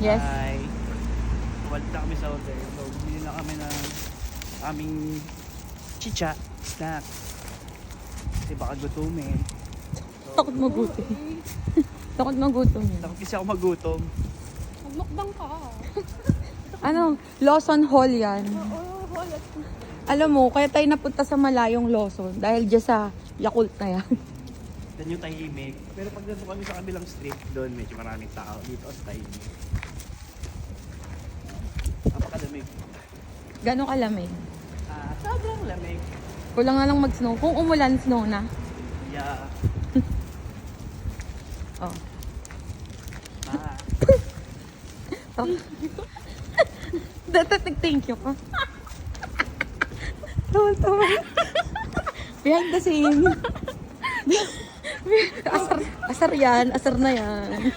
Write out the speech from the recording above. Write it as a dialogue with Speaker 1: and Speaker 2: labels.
Speaker 1: Yes.
Speaker 2: Hi. Balik na kami sa hotel. So, bili na kami ng aming chicha, snack. Kasi baka gutumin.
Speaker 1: Takot magutom. Takot magutom yun.
Speaker 2: Takot kasi ako magutom.
Speaker 3: Magmukbang ka.
Speaker 1: Ano? Lawson Hall yan.
Speaker 3: Oo, wala.
Speaker 1: Alam mo, kaya tayo napunta sa malayong Lawson dahil dyan sa Yakult na yan.
Speaker 2: Yan yung tahimik. Pero pag nandun kami sa kabilang street, doon medyo maraming tao. Dito ang tahimik. Napakalamig.
Speaker 1: Gano'ng kalamig?
Speaker 2: Sobrang lamig.
Speaker 1: Kulang nga lang mag-snow. Kung umulan, snow na.
Speaker 2: Yeah.
Speaker 1: Oh.
Speaker 2: Ah.
Speaker 1: Thank you ka. Tawa. Behind the scene. Asar yan. Asar na yan.